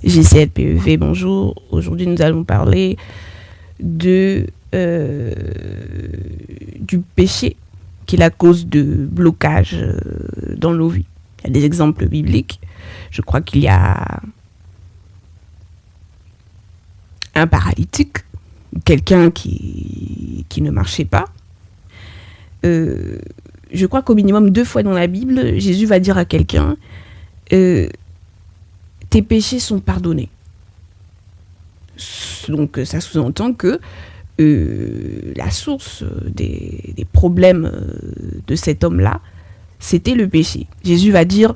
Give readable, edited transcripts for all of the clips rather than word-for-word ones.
J7PEV, bonjour. Aujourd'hui, nous allons parler du péché qui est la cause de blocage dans nos vies. Il y a des exemples bibliques. Je crois qu'il y a un paralytique, quelqu'un qui ne marchait pas. Je crois qu'au minimum 2 fois dans la Bible, Jésus va dire à quelqu'un tes péchés sont pardonnés. Donc ça sous-entend que la source des problèmes de cet homme-là, c'était le péché. Jésus va dire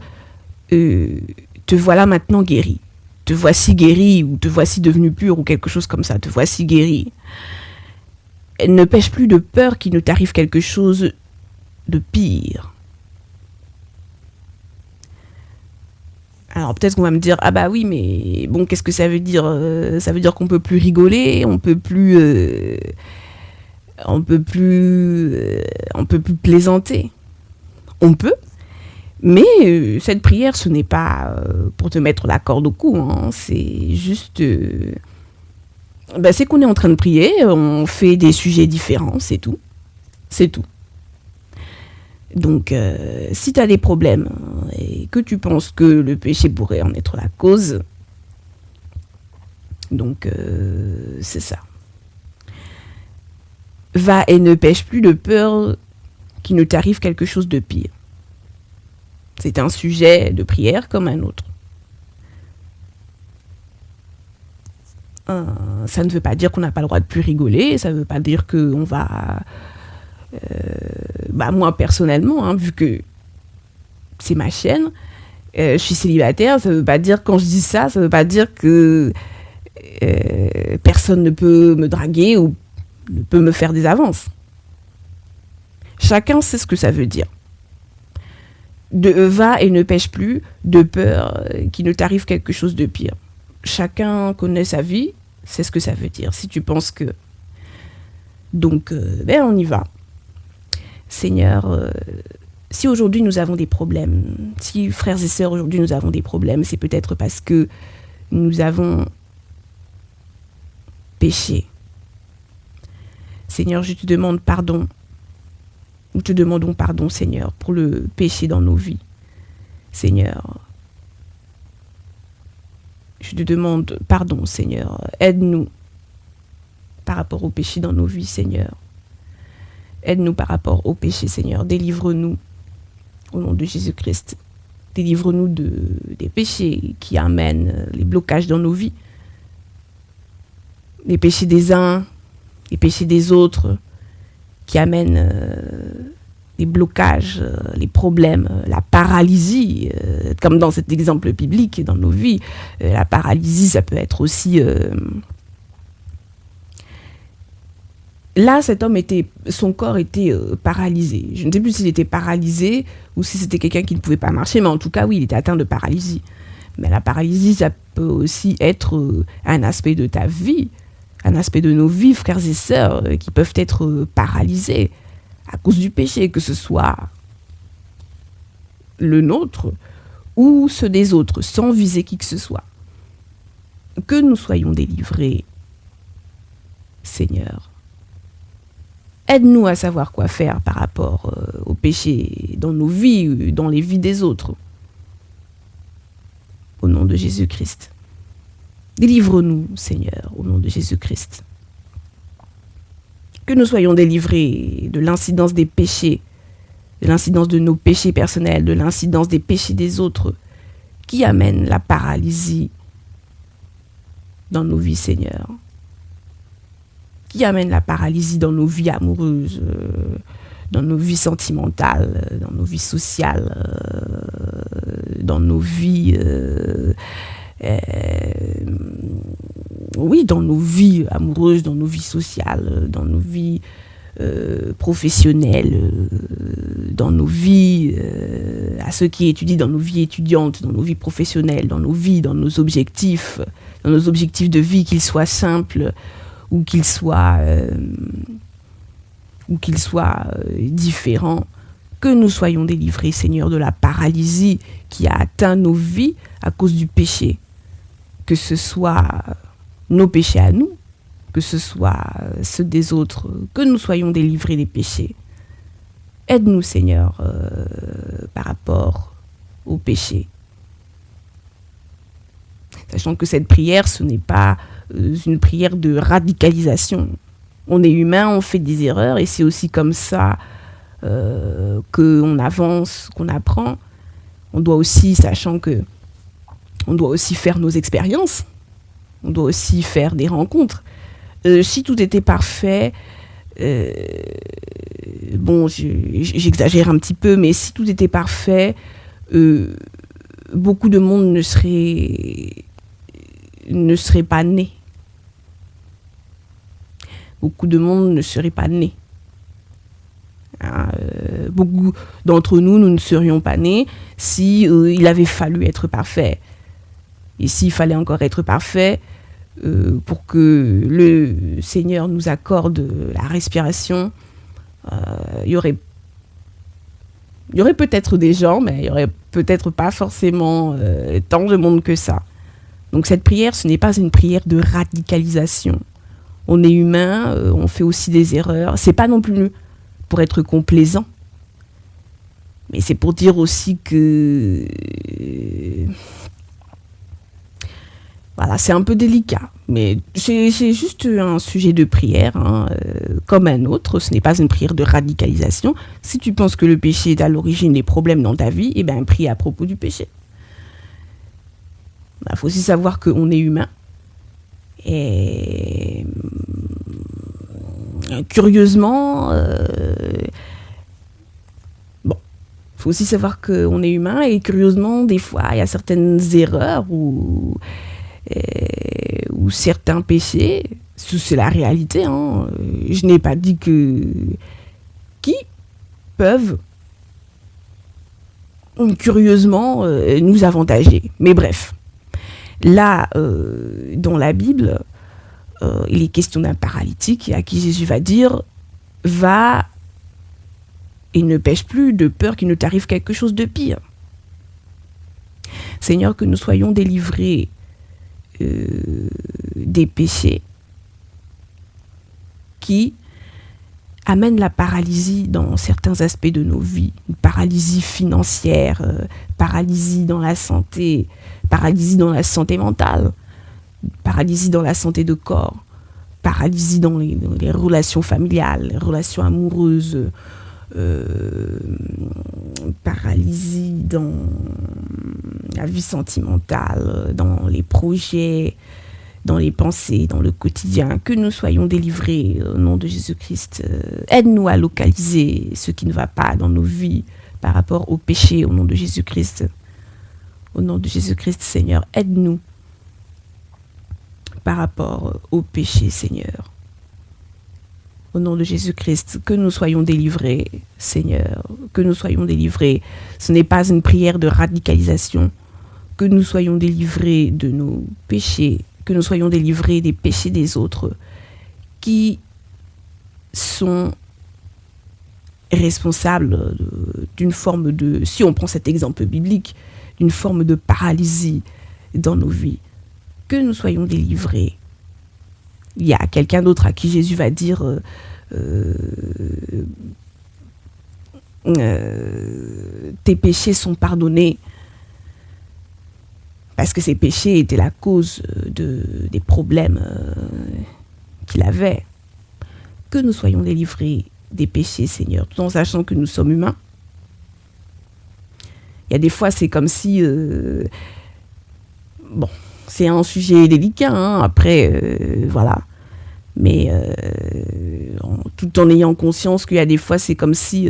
te voilà maintenant guéri. Te voici guéri, ou te voici devenu pur, ou quelque chose comme ça. Te voici guéri. Ne pêche plus de peur qu'il ne t'arrive quelque chose de pire. Alors peut-être qu'on va me dire, ah bah oui, mais bon, qu'est-ce que ça veut dire ? Ça veut dire qu'on peut plus rigoler, on peut plus plaisanter. On peut, mais cette prière, ce n'est pas pour te mettre la corde au cou, hein, c'est juste... c'est qu'on est en train de prier, on fait des sujets différents, c'est tout. C'est tout. Donc, si tu as des problèmes et que tu penses que le péché pourrait en être la cause, donc c'est ça. Va et ne pêche plus de peur qu'il ne t'arrive quelque chose de pire. C'est un sujet de prière comme un autre. Ça ne veut pas dire qu'on n'a pas le droit de plus rigoler, ça ne veut pas dire qu'on va... moi personnellement, hein, vu que c'est ma chaîne, je suis célibataire, ça veut pas dire, quand je dis ça, ça veut pas dire que personne ne peut me draguer ou ne peut me faire des avances. Chacun sait ce que ça veut dire. Va et ne pêche plus de peur qu'il ne t'arrive quelque chose de pire. Chacun connaît sa vie, c'est ce que ça veut dire. Si tu penses que... Donc, on y va. Seigneur, si aujourd'hui nous avons des problèmes, si frères et sœurs aujourd'hui nous avons des problèmes, c'est peut-être parce que nous avons péché. Seigneur, je te demande pardon. Nous te demandons pardon, Seigneur, pour le péché dans nos vies. Seigneur, je te demande pardon, Seigneur. Aide-nous par rapport au péché dans nos vies, Seigneur. Aide-nous par rapport au péché, Seigneur. Délivre-nous au nom de Jésus-Christ. Délivre-nous des péchés qui amènent les blocages dans nos vies. Les péchés des uns, les péchés des autres, qui amènent les blocages, les problèmes, la paralysie, comme dans cet exemple biblique dans nos vies. La paralysie, ça peut être aussi... Là, cet homme son corps était paralysé. Je ne sais plus s'il était paralysé ou si c'était quelqu'un qui ne pouvait pas marcher, mais en tout cas, oui, il était atteint de paralysie. Mais la paralysie, ça peut aussi être un aspect de ta vie, un aspect de nos vies, frères et sœurs, qui peuvent être paralysés à cause du péché, que ce soit le nôtre ou ceux des autres, sans viser qui que ce soit. Que nous soyons délivrés, Seigneur. Aide-nous à savoir quoi faire par rapport au péché dans nos vies, dans les vies des autres. Au nom de Jésus-Christ. Délivre-nous, Seigneur, au nom de Jésus-Christ. Que nous soyons délivrés de l'incidence des péchés, de l'incidence de nos péchés personnels, de l'incidence des péchés des autres, qui amènent la paralysie dans nos vies, Seigneur. Qui amène la paralysie dans nos vies amoureuses, dans nos vies sentimentales, dans nos vies sociales, dans nos vies... dans nos vies amoureuses, dans nos vies sociales, dans nos vies professionnelles, dans nos vies, à ceux qui étudient, dans nos vies étudiantes, dans nos vies professionnelles, dans nos vies, dans nos objectifs de vie, qu'ils soient simples, ou qu'il soit différent, que nous soyons délivrés, Seigneur, de la paralysie qui a atteint nos vies à cause du péché. que ce soit nos péchés à nous, que ce soit ceux des autres, que nous soyons délivrés des péchés. Aide-nous, Seigneur, par rapport aux péchés. Sachant que cette prière, ce n'est pas une prière de radicalisation. On est humain, on fait des erreurs et c'est aussi comme ça qu'on avance, qu'on apprend. On doit aussi, sachant que on doit aussi faire nos expériences, on doit aussi faire des rencontres. Si tout était parfait, bon, j'exagère un petit peu, mais si tout était parfait, beaucoup de monde ne serait pas né. Beaucoup de monde ne serait pas né. Beaucoup d'entre nous, nous ne serions pas nés si il avait fallu être parfait. Et s'il fallait encore être parfait, pour que le Seigneur nous accorde la respiration, il y aurait peut-être des gens, mais il n'y aurait peut-être pas forcément tant de monde que ça. Donc cette prière, ce n'est pas une prière de radicalisation. On est humain, on fait aussi des erreurs. C'est pas non plus pour être complaisant, mais c'est pour dire aussi que voilà, c'est un peu délicat, mais c'est juste un sujet de prière, comme un autre. Ce n'est pas une prière de radicalisation. Si tu penses que le péché est à l'origine des problèmes dans ta vie, eh bien, prie à propos du péché. Il faut aussi savoir qu'on est humain. Et curieusement, il faut aussi savoir qu'on est humain et curieusement, des fois, il y a certaines erreurs ou certains péchés, c'est la réalité. Je n'ai pas dit qui peuvent curieusement nous avantager. Mais bref, là, dans la Bible, il est question d'un paralytique à qui Jésus va dire « Va et ne pêche plus de peur qu'il ne t'arrive quelque chose de pire. » Seigneur, que nous soyons délivrés des péchés qui amènent la paralysie dans certains aspects de nos vies. Une paralysie financière, paralysie dans la santé, paralysie dans la santé mentale, paralysie dans la santé de corps, paralysie dans les relations familiales, les relations amoureuses, paralysie dans la vie sentimentale, dans les projets, dans les pensées, dans le quotidien. Que nous soyons délivrés au nom de Jésus-Christ. Aide-nous à localiser ce qui ne va pas dans nos vies par rapport au péché au nom de Jésus-Christ. Au nom de Jésus-Christ, Seigneur, aide-nous par rapport au péché, Seigneur. Au nom de Jésus-Christ, que nous soyons délivrés, Seigneur, que nous soyons délivrés. Ce n'est pas une prière de radicalisation. Que nous soyons délivrés de nos péchés, que nous soyons délivrés des péchés des autres qui sont responsables d'une forme de, si on prend cet exemple biblique, d'une forme de paralysie dans nos vies. Que nous soyons délivrés. Il y a quelqu'un d'autre à qui Jésus va dire tes péchés sont pardonnés, parce que ces péchés étaient la cause des problèmes qu'il avait. Que nous soyons délivrés des péchés, Seigneur, tout en sachant que nous sommes humains. Il y a des fois, c'est comme si c'est un sujet délicat, après, voilà. Mais tout en ayant conscience qu'il y a des fois, c'est comme si,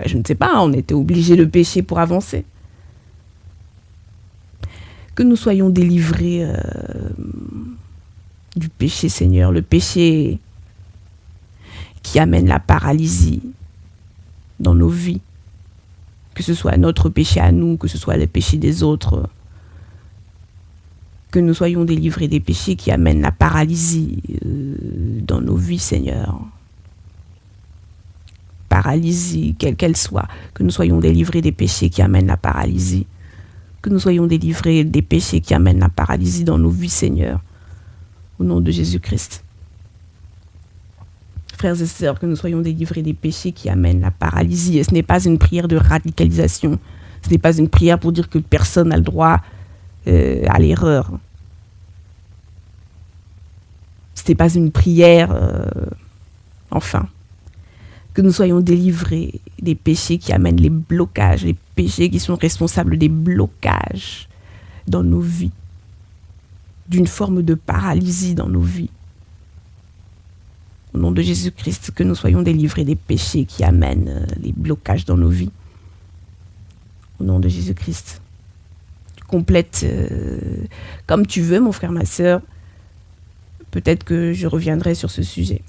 je ne sais pas, on était obligé de pécher pour avancer. Que nous soyons délivrés du péché, Seigneur, le péché qui amène la paralysie dans nos vies. Que ce soit notre péché à nous, que ce soit le péché des autres. Que nous soyons délivrés des péchés qui amènent la paralysie dans nos vies, Seigneur. Paralysie, quelle qu'elle soit. Que nous soyons délivrés des péchés qui amènent la paralysie. Que nous soyons délivrés des péchés qui amènent la paralysie dans nos vies, Seigneur. Au nom de Jésus-Christ. Frères et sœurs, que nous soyons délivrés des péchés qui amènent la paralysie. Et ce n'est pas une prière de radicalisation. Ce n'est pas une prière pour dire que personne n'a le droit à l'erreur. Ce n'est pas une prière... enfin. Que nous soyons délivrés des péchés qui amènent les blocages, les péchés qui sont responsables des blocages dans nos vies, d'une forme de paralysie dans nos vies. Au nom de Jésus-Christ, que nous soyons délivrés des péchés qui amènent les blocages dans nos vies. Au nom de Jésus-Christ. Tu complètes comme tu veux, mon frère, ma sœur. Peut-être que je reviendrai sur ce sujet.